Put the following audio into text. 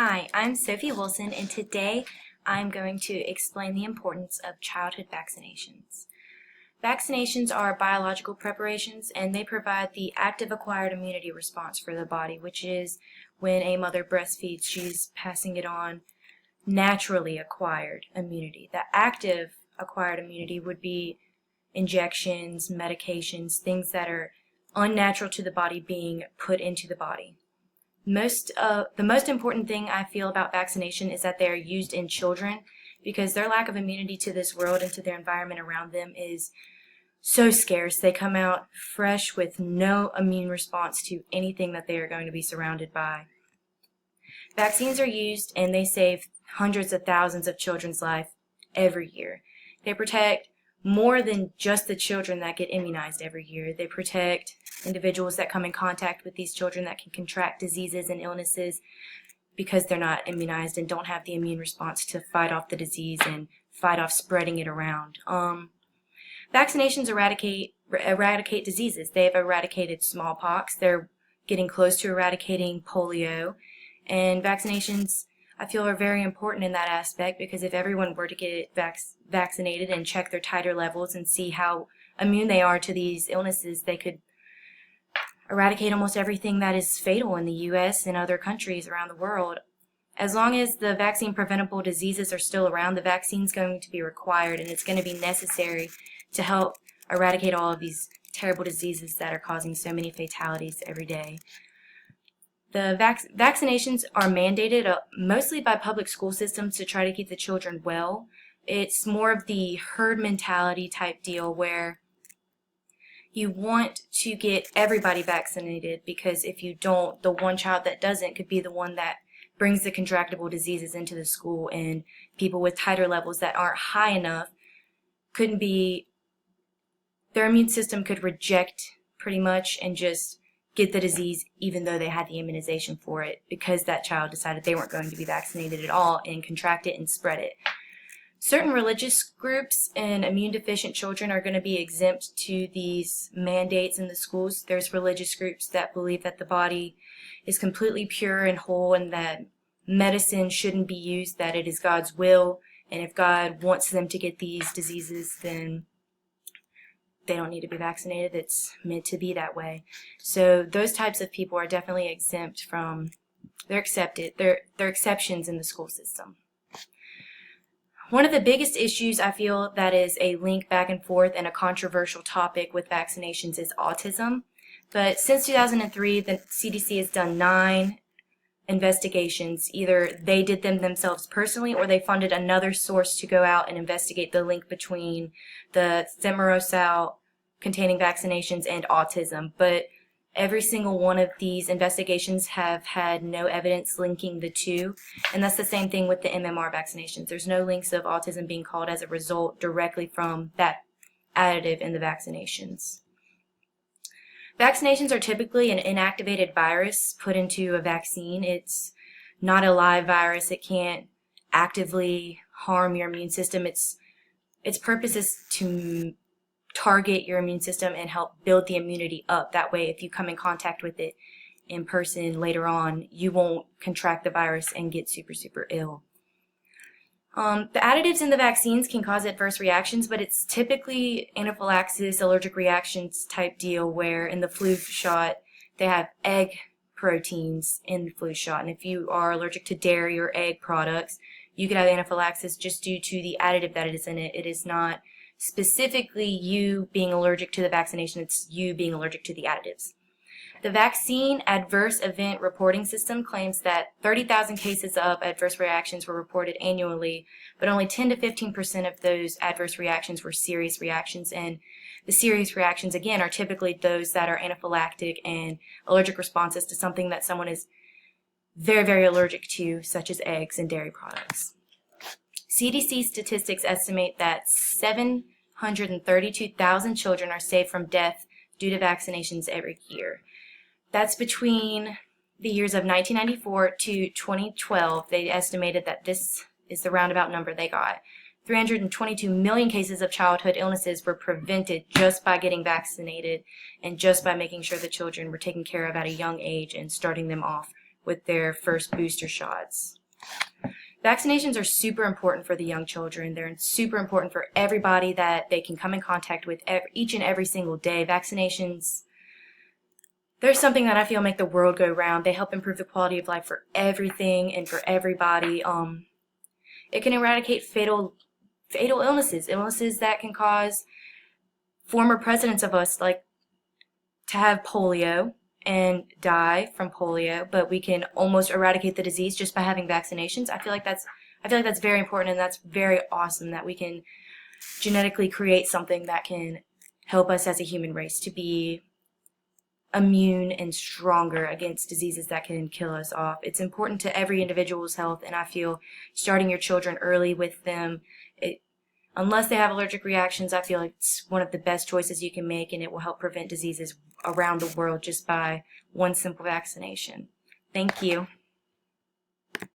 Hi, I'm Sophie Wilson, and today I'm going to explain the importance of childhood vaccinations. Vaccinations are biological preparations, and they provide the active acquired immunity response for the body, which is when a mother breastfeeds, she's passing it on naturally acquired immunity. The active acquired immunity would be injections, medications, things that are unnatural to the body being put into the body. The most important thing I feel about vaccination is that they are used in children because their lack of immunity to this world and to their environment around them is so scarce. They come out fresh with no immune response to anything that they are going to be surrounded by. Vaccines are used and they save hundreds of thousands of children's lives every year. They protect more than just the children that get immunized every year. They protect individuals that come in contact with these children that can contract diseases and illnesses because they're not immunized and don't have the immune response to fight off the disease and fight off spreading it around. Vaccinations eradicate diseases. They've eradicated smallpox. They're getting close to eradicating polio. And vaccinations, I feel, are very important in that aspect because if everyone were to get vaccinated and check their titer levels and see how immune they are to these illnesses, they could eradicate almost everything that is fatal in the U.S. and other countries around the world. As long as the vaccine preventable diseases are still around, the vaccine's going to be required and it's going to be necessary to help eradicate all of these terrible diseases that are causing so many fatalities every day. The vaccinations are mandated mostly by public school systems to try to keep the children well. It's more of the herd mentality type deal where you want to get everybody vaccinated because if you don't, the one child that doesn't could be the one that brings the contractable diseases into the school, and people with titer levels that aren't high enough their immune system could reject pretty much and just get the disease even though they had the immunization for it because that child decided they weren't going to be vaccinated at all and contract it and spread it. Certain religious groups and immune deficient children are going to be exempt to these mandates in the schools. There's religious groups that believe that the body is completely pure and whole and that medicine shouldn't be used, that it is God's will, and if God wants them to get these diseases, then they don't need to be vaccinated. It's meant to be that way. So those types of people are definitely exempt from, they're exceptions in the school system. One of the biggest issues I feel that is a link back and forth and a controversial topic with vaccinations is autism. But since 2003, the CDC has done 9 investigations. Either they did them themselves personally or they funded another source to go out and investigate the link between the thimerosal containing vaccinations and autism. But every single one of these investigations have had no evidence linking the two, and that's the same thing with the MMR vaccinations. There's no links of autism being called as a result directly from that additive in the vaccinations. Vaccinations are typically an inactivated virus put into a vaccine. It's not a live virus. It can't actively harm your immune system. Its purpose is to target your immune system and help build the immunity up. That way, if you come in contact with it in person later on, you won't contract the virus and get super ill. The additives in the vaccines can cause adverse reactions, but it's typically anaphylaxis, allergic reactions type deal where in the flu shot, they have egg proteins in the flu shot. And if you are allergic to dairy or egg products, you could have anaphylaxis just due to the additive that is in it. It is not specifically you being allergic to the vaccination, it's you being allergic to the additives. The Vaccine Adverse Event Reporting System claims that 30,000 cases of adverse reactions were reported annually, but only 10 to 15% of those adverse reactions were serious reactions, and the serious reactions, again, are typically those that are anaphylactic and allergic responses to something that someone is very allergic to, such as eggs and dairy products. CDC statistics estimate that 732,000 children are saved from death due to vaccinations every year. That's between the years of 1994 to 2012. They estimated that this is the roundabout number they got. 322 million cases of childhood illnesses were prevented just by getting vaccinated and just by making sure the children were taken care of at a young age and starting them off with their first booster shots. Vaccinations are super important for the young children. They're super important for everybody that they can come in contact with each and every single day. Vaccinations, they're something that I feel make the world go round. They help improve the quality of life for everything and for everybody. It can eradicate fatal illnesses that can cause former presidents of us like to have polio and die from polio, but we can almost eradicate the disease just by having vaccinations. I feel like that's very important, and that's very awesome that we can genetically create something that can help us as a human race to be immune and stronger against diseases that can kill us off. It's important to every individual's health, and I feel starting your children early with them, unless they have allergic reactions, I feel like it's one of the best choices you can make, and it will help prevent diseases around the world just by one simple vaccination. Thank you.